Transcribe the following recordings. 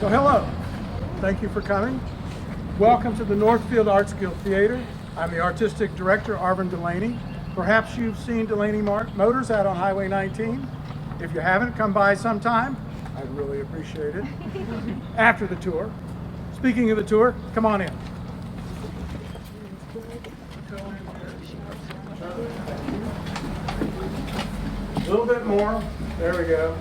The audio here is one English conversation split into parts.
So hello, thank you for coming. Welcome to the Northfield Arts Guild Theater. I'm the artistic director, Arvin Delaney. Perhaps you've seen Delaney Motors out on Highway 19. If you haven't, come by sometime. I'd really appreciate it. After the tour. Speaking of the tour, come on in. A little bit more. There we go.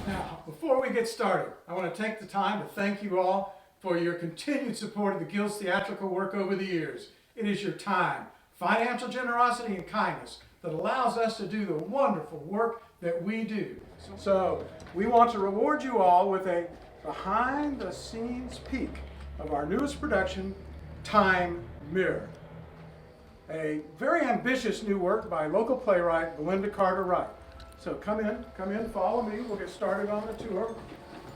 Now, before we get started, I want to take the time to thank you all for your continued support of the Guild's theatrical work over the years. It is your time, financial generosity, and kindness that allows us to do the wonderful work that we do. So, we want to reward you all with a behind-the-scenes peek of our newest production, Time Mirror. A very ambitious new work by local playwright Belinda Carter-Wright. So come in, follow me. We'll get started on the tour.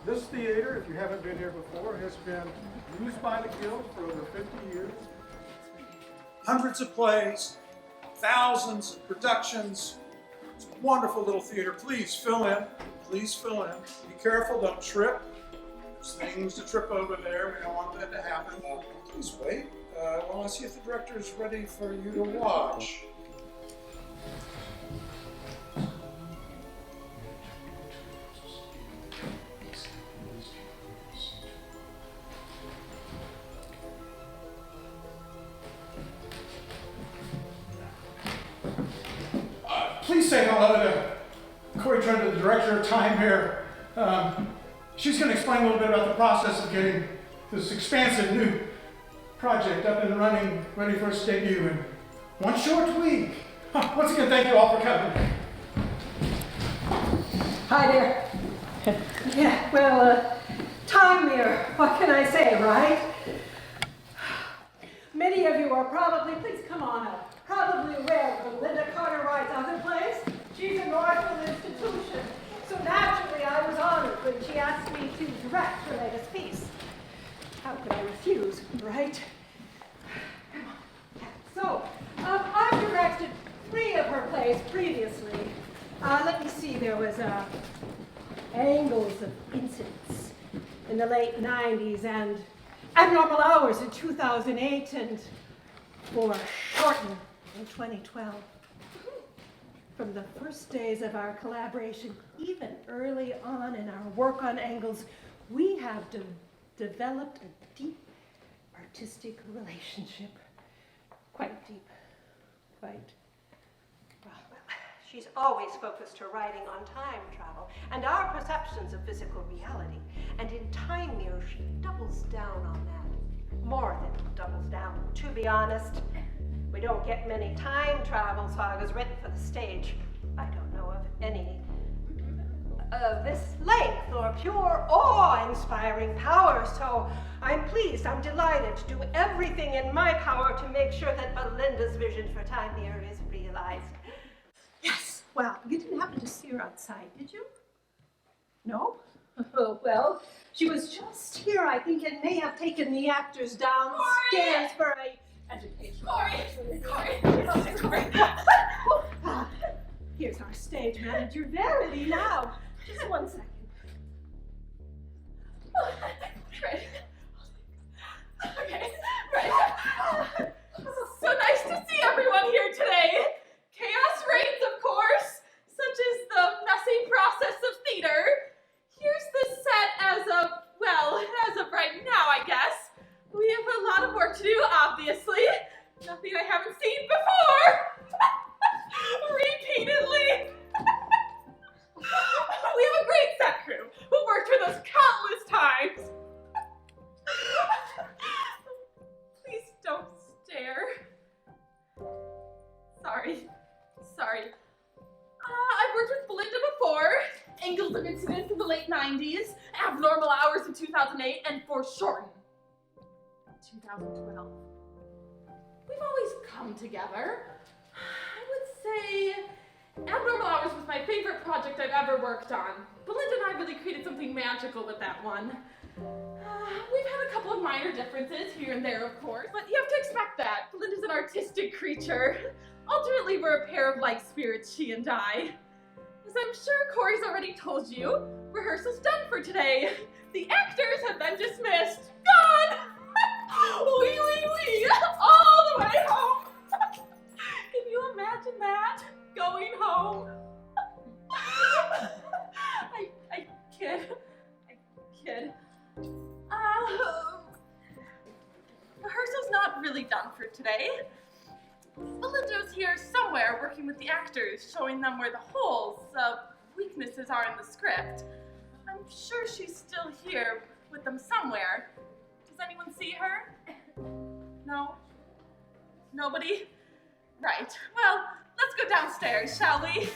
This theater, if you haven't been here before, has been used by the Guild for over 50 years. Hundreds of plays, thousands of productions. It's a wonderful little theater. Please fill in. Please fill in. Be careful, don't trip. There's things to trip over there. We don't want that to happen. Please wait while I see if the director is ready for you to watch. Please say hello to Corey Trent, the director of Time Mirror. She's going to explain a little bit about the process of getting this expansive new project up and running, ready for its debut in one short week. Once again, thank you all for coming. Hi there. Yeah, well, Time Mirror, what can I say, right? Many of you are probably, please come on up, probably aware of Belinda Carter-Wright's other plays. She's a Northfield institution. So naturally, I was honored when she asked me to direct her latest piece. How could I refuse, right? Come on. So, I've directed 3 of her plays previously. Let me see, there was Angles of Incidents in the late 90s and Abnormal Hours in 2008 and Foreshorten in 2012. From the first days of our collaboration, even early on in our work on Angles, we have developed a deep artistic relationship. Quite deep. Quite. Well, she's always focused her writing on time travel and our perceptions of physical reality. And in Time Mirror, she doubles down on that. More than doubles down, to be honest. We don't get many time travel sagas written for the stage. I don't know of any of this length or pure awe-inspiring power, so I'm pleased, I'm delighted to do everything in my power to make sure that Belinda's vision for Time Mirror is realized. Yes, well, you didn't happen to see her outside, did you? No? Oh, well, she was just here, I think, and may have taken the actors downstairs for a education. Corey! Here's our stage manager, Verity, now. Just 1 second. Right. Okay, right. So nice to see everyone here today. Chaos reigns, of course, such is the messy process of theater. Here's the set as of right now, I guess. We have a lot of work to do, obviously. Nothing I haven't seen before. Repeatedly. We have a great set crew who worked with us countless times. Please don't stare. Sorry. I've worked with Belinda before. Angles of Incidents in the late 90s, Abnormal Hours in 2008, and Foreshorten in 2012. We've always come together. I would say Abnormal Hours was my favorite project I've ever worked on. Belinda and I really created something magical with that one. We've had a couple of minor differences here and there, of course, but you have to expect that. Belinda's an artistic creature. Ultimately, we're a pair of like spirits, she and I. As I'm sure Corey's already told you, rehearsal's done for today. The actors have been dismissed. Gone! Wee, wee, wee! All the way home! Can you imagine that? Going home? I kid. Rehearsal's not really done for today. Belinda's here somewhere working with the actors, showing them where the holes, weaknesses are in the script. I'm sure she's still here with them somewhere. Does anyone see her? No? Nobody? Right. Well, let's go downstairs, shall we?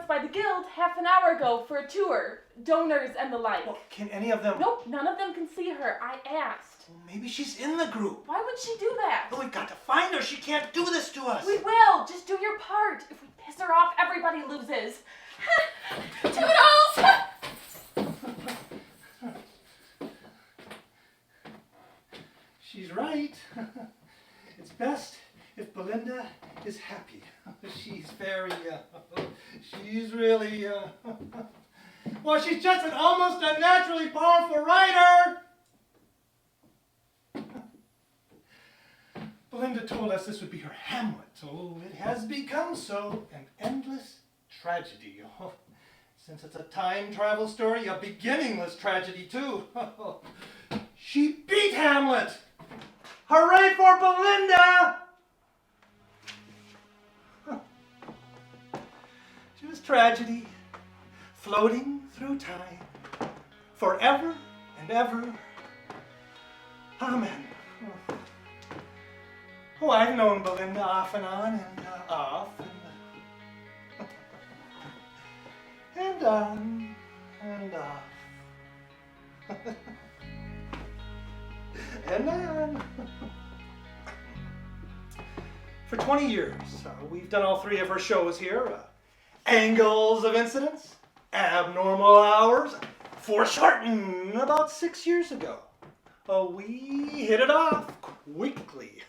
By the guild half an hour ago for a tour, donors and the like. Well, can any of them? Nope, none of them can see her. I asked. Well, maybe she's in the group. Why would she do that? But we've got to find her. She can't do this to us. We will. Just do your part. If we piss her off, everybody loses. Toodles! She's right. It's best if Belinda is happy. She's she's really, well, she's just an almost unnaturally powerful writer. Belinda told us this would be her Hamlet. Oh, it has become so, an endless tragedy. Oh, since it's a time travel story, a beginningless tragedy too. She beat Hamlet. Hooray for Belinda! She was tragedy, floating through time, forever and ever. Amen. Oh, I've known Belinda off and on and off and on and off and on. For 20 years, we've done all three of her shows here. Angles of Incidence, Abnormal Hours, Foreshortened about 6 years ago. We hit it off quickly,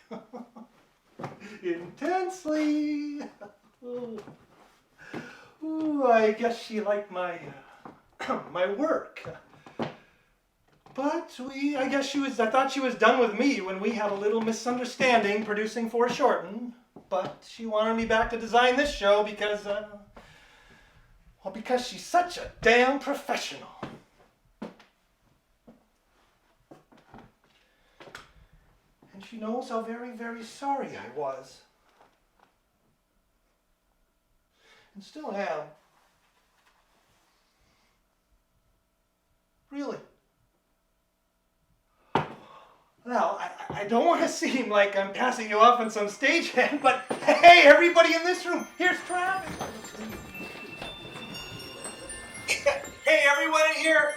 intensely. Ooh, I guess she liked my my work. But I thought she was done with me when we had a little misunderstanding producing Foreshortened. But she wanted me back to design this show because she's such a damn professional. And she knows how very, very sorry I was. And still am. Really. Now, I don't want to seem like I'm passing you off on some stagehand, but hey, everybody in this room, here's Travis. Hey, everyone in here,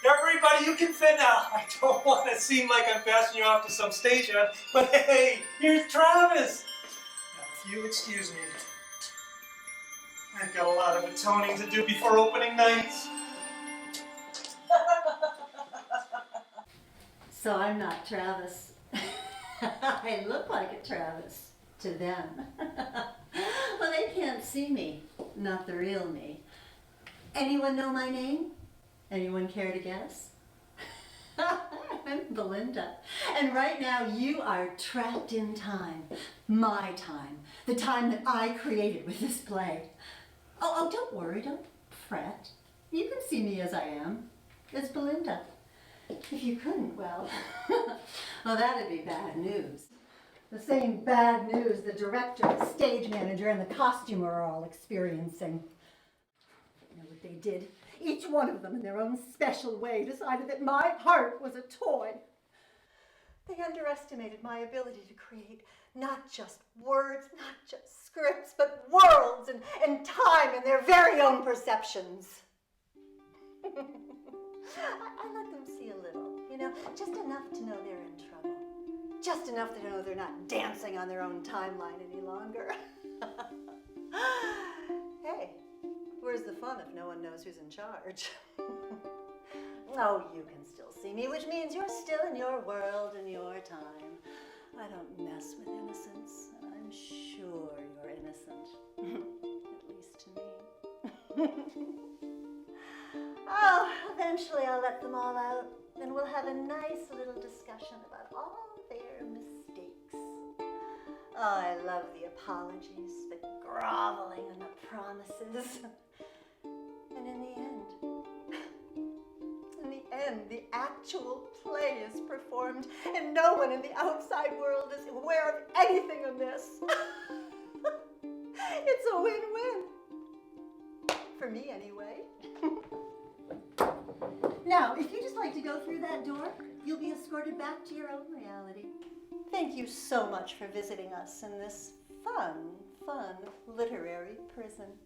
everybody, you can fit now. I don't want to seem like I'm passing you off to some stagehand, but hey, here's Travis. Now, if you'll excuse me, I've got a lot of atoning to do before opening nights. So I'm not Travis. I look like a Travis to them. Well, they can't see me, not the real me. Anyone know my name? Anyone care to guess? I'm Belinda. And right now you are trapped in time. My time. The time that I created with this play. Oh, don't worry, don't fret. You can see me as I am, as Belinda. If you couldn't, well, well, that'd be bad news. The same bad news the director, the stage manager, and the costumer are all experiencing. You know what they did? Each one of them, in their own special way, decided that my heart was a toy. They underestimated my ability to create not just words, not just scripts, but worlds and time and their very own perceptions. I let them see a little, just enough to know they're in trouble. Just enough to know they're not dancing on their own timeline any longer. Hey, where's the fun if no one knows who's in charge? Oh, you can still see me, which means you're still in your world and your time. I don't mess with innocence, and I'm sure you're innocent. At least to me. Oh, eventually I'll let them all out, and we'll have a nice little discussion about all their mistakes. Oh, I love the apologies, the groveling, and the promises. And in the end, the actual play is performed, and no one in the outside world is aware of anything amiss. It's a win-win. For me, anyway. Now, if you just like to go through that door, you'll be escorted back to your own reality. Thank you so much for visiting us in this fun literary prison.